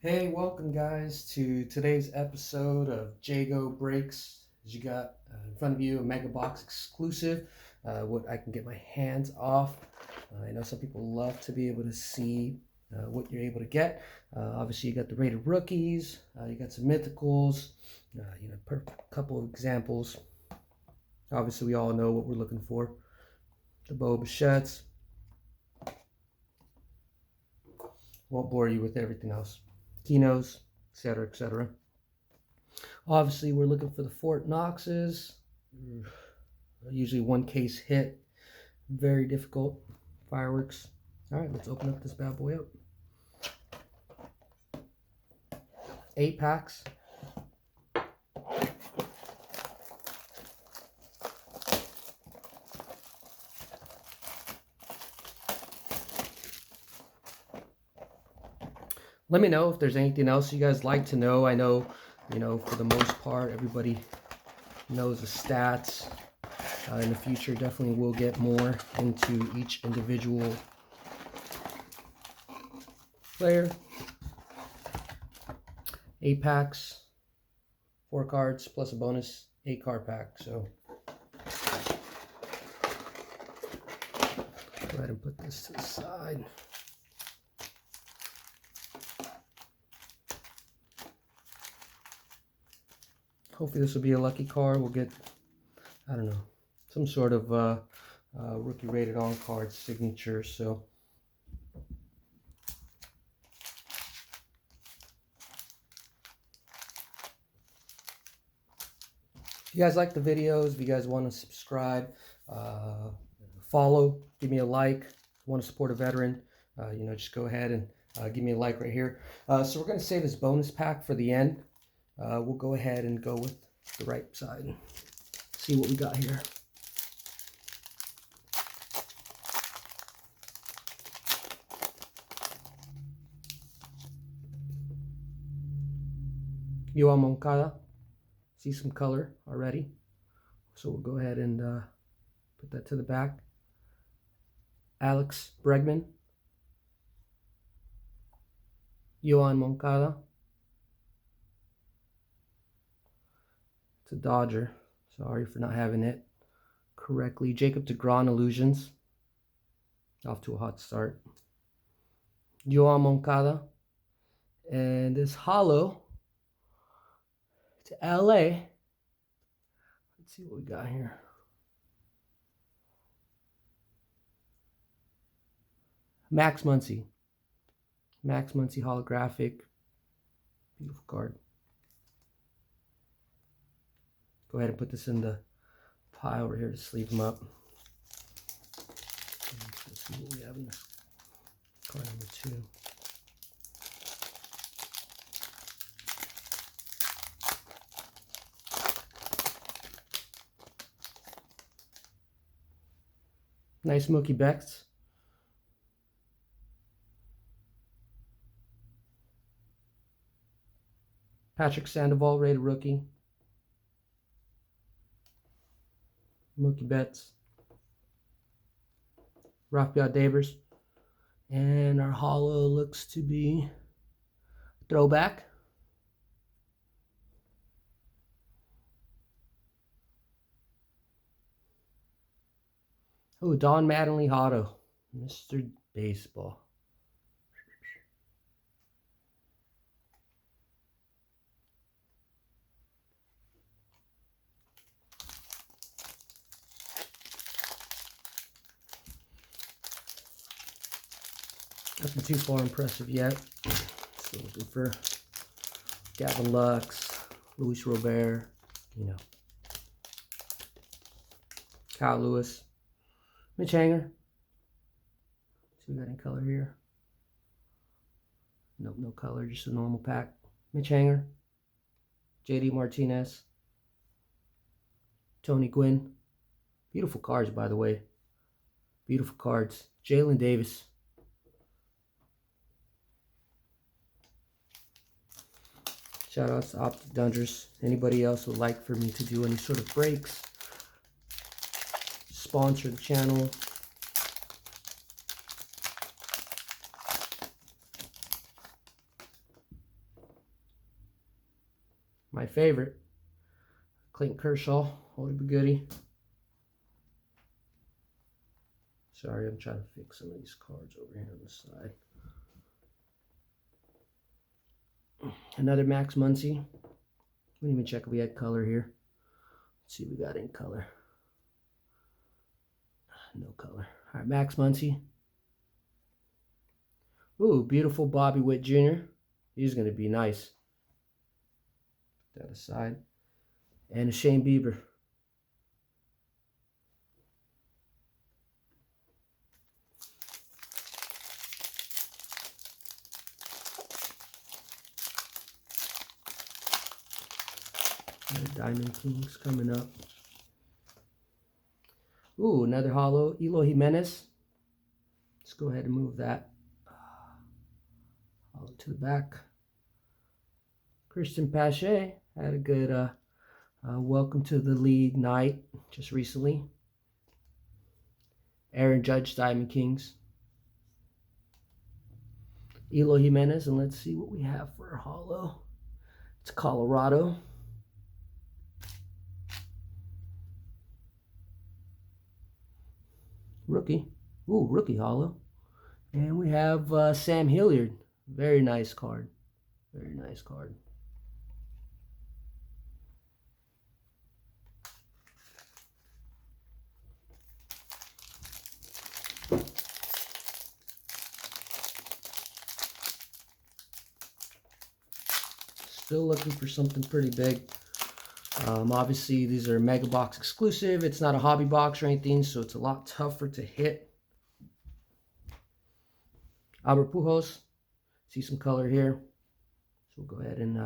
Hey, welcome guys to today's episode of Jago Breaks. As you got in front of you, a Mega Box exclusive, what I can get my hands off. I know some people love to be able to see what you're able to get. Obviously, you got the rated rookies, you got some mythicals, per couple of examples. Obviously, we all know what we're looking for. The Bo Bichettes. Won't bore you with everything else. Kinos, etc., etc. Obviously, we're looking for the Fort Knoxes. Usually one case hit. Very difficult. Fireworks. All right, let's open up this bad boy up. 8 packs. Let me know if there's anything else you guys like to know. I know, for the most part, everybody knows the stats. In the future, definitely we'll get more into each individual player. 8 packs, 4 cards, plus a bonus 8 card pack. So go ahead and put this to the side. Hopefully this will be a lucky card. We'll get, I don't know, some sort of rookie rated on card signature. So if you guys like the videos, if you guys want to subscribe, follow, give me a like, want to support a veteran, just go ahead and give me a like right here. So we're going to save this bonus pack for the end. We'll go ahead and go with the right side. See what we got here. Yoan Moncada. See some color already. So we'll go ahead and put that to the back. Alex Bregman. Yoan Moncada. It's a Dodger. Sorry for not having it correctly. Jacob deGrom Illusions. Off to a hot start. Yoan Moncada. And this hollow to LA. Let's see what we got here. Max Muncy. Max Muncy holographic. Beautiful card. Go ahead and put this in the pile over here to sleeve them up. Let's see what we have in this card number 2. Nice Mookie Betts. Patrick Sandoval, rated rookie. Mookie Betts. Rafael Devers. And our hollow looks to be throwback. Oh, Don Mattingly Auto. Mr. Baseball. Nothing too far impressive yet. Still looking for Gavin Lux, Luis Robert, Kyle Lewis, Mitch Hanger. See if we got any color here. Nope, no color, just a normal pack. Mitch Hanger, JD Martinez, Tony Gwynn. Beautiful cards, by the way. Beautiful cards. Jalen Davis. Shout outs to Optic Donruss. Anybody else would like for me to do any sort of breaks, sponsor the channel. my favorite. Clayton Kershaw, oldie but goodie. Sorry, I'm trying to fix some of these cards over here on the side. Another Max Muncy. We didn't even check if we had color here. Let's see what we got in color. No color. All right, Max Muncy. Ooh, beautiful Bobby Witt Jr. He's going to be nice. Put that aside. And a Shane Bieber. Diamond Kings coming up. Ooh, another hollow. Eloy Jimenez. Let's go ahead and move that hollow to the back. Christian Pache had a good welcome to the league night just recently. Aaron Judge, Diamond Kings. Eloy Jimenez, and let's see what we have for a hollow. It's Colorado. Rookie. Ooh, rookie hollow. And we have Sam Hilliard. Very nice card. Very nice card. Still looking for something pretty big. Obviously, these are Mega Box exclusive. It's not a hobby box or anything, so it's a lot tougher to hit. Albert Pujols. See some color here. So we'll go ahead and,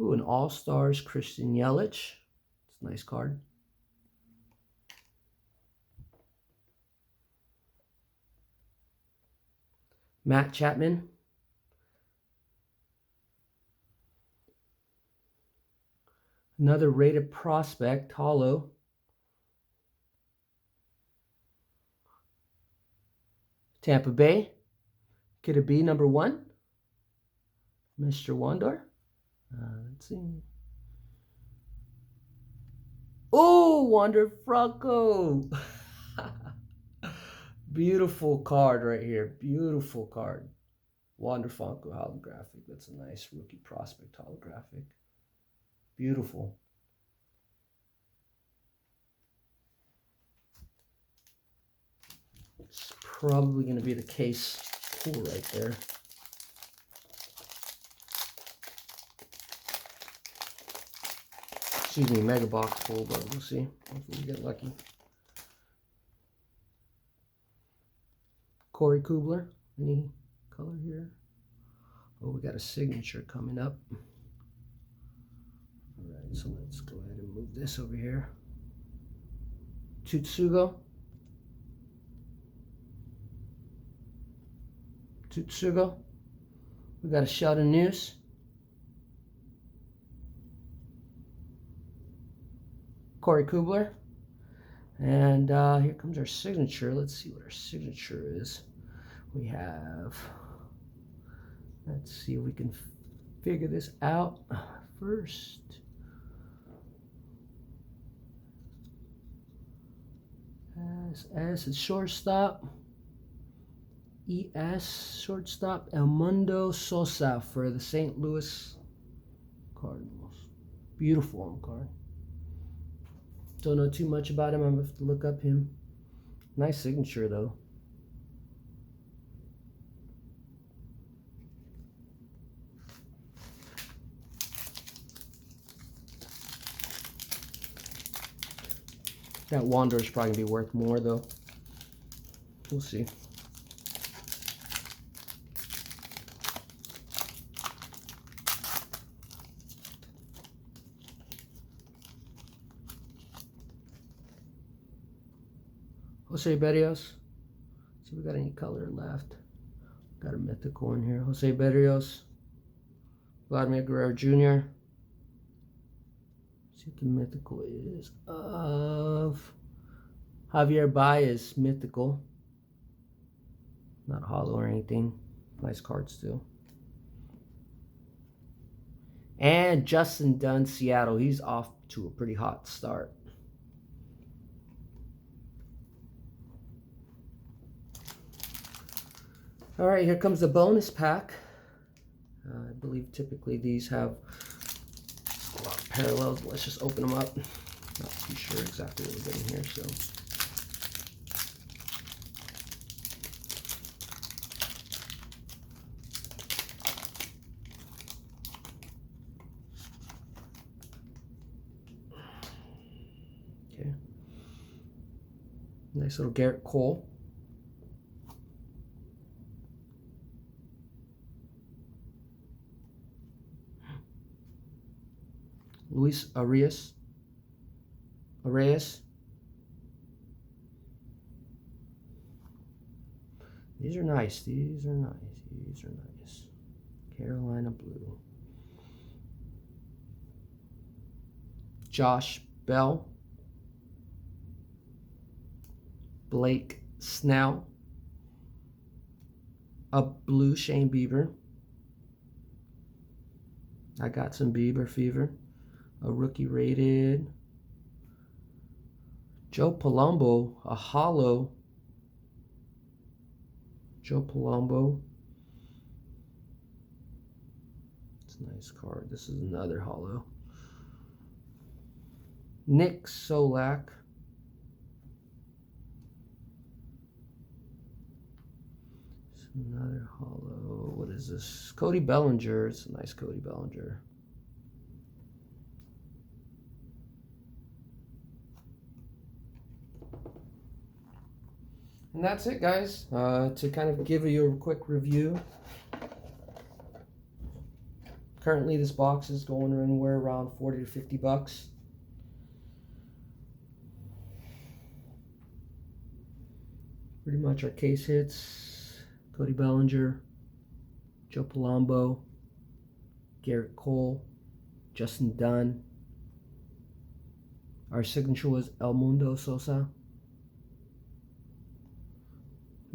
ooh, an All-Stars Christian Yelich. It's a nice card. Matt Chapman. Another rated prospect, hollow. Tampa Bay. Could it be number 1? Mr. Wander. Let's see. Oh, Wander Franco. Beautiful card right here. Beautiful card. Wander Franco holographic. That's a nice rookie prospect holographic. Beautiful. It's probably going to be the case pull right there. Excuse me, Mega Box pull, but we'll see. Hopefully we get lucky. Corey Kubler. Any color here? Oh, we got a signature coming up. Alright, so let's go ahead and move this over here. Tutsugo. Tutsugo. We got a Sheldon News. Corey Kubler. And here comes our signature. Let's see what our signature is. We have, let's see if we can figure this out first. S is shortstop. ES shortstop. El Mundo Sosa for the St. Louis Cardinals. Beautiful card. Don't know too much about him. I'm going to have to look up him. Nice signature though. That Wander is probably going to be worth more though. We'll see. Jose Berrios. See if we got any color left. Got a mythical in here. Jose Berrios. Vladimir Guerrero Jr. See what the mythical is of Javier Baez. Mythical. Not hollow or anything. Nice card still. And Justin Dunn, Seattle. He's off to a pretty hot start. All right, here comes the bonus pack. I believe typically these have a lot of parallels. Let's just open them up. Not too sure exactly what we're getting here, so. Okay. Nice little Garrett Cole. Luis Arias. These are nice. These are nice. These are nice. Carolina blue. Josh Bell. Blake Snell. A blue Shane Bieber. I got some Bieber fever. A rookie rated. Joe Palumbo, a hollow. Joe Palumbo. It's a nice card. This is another hollow. Nick Solak. It's another hollow. What is this? Cody Bellinger. It's a nice Cody Bellinger. And that's it, guys. To kind of give you a quick review. Currently, this box is going anywhere around 40 to 50 bucks. Pretty much our case hits. Cody Bellinger, Joe Palumbo, Garrett Cole, Justin Dunn. Our signature was El Mundo Sosa.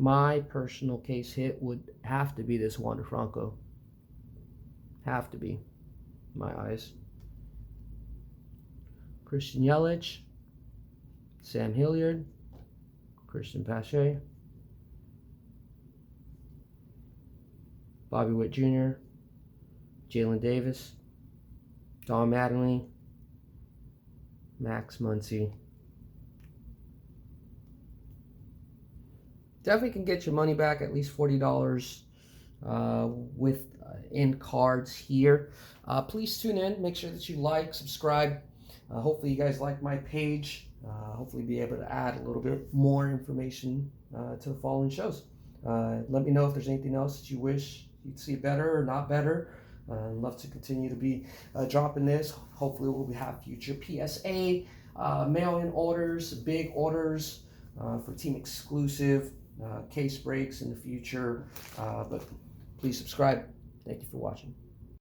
My personal case hit would have to be this Wander Franco. Have to be, in my eyes. Christian Yelich, Sam Hilliard, Christian Pache, Bobby Witt Jr., Jalen Davis, Don Mattingly, Max Muncy. Definitely can get your money back, at least $40 with in cards here. Please tune in. Make sure that you like, subscribe. Hopefully you guys like my page. Hopefully be able to add a little bit more information to the following shows. Let me know if there's anything else that you wish you'd see better or not better. I'd love to continue to be dropping this. Hopefully we'll have future PSA, mail-in orders, big orders for team exclusive case breaks in the future. But please subscribe. Thank you for watching.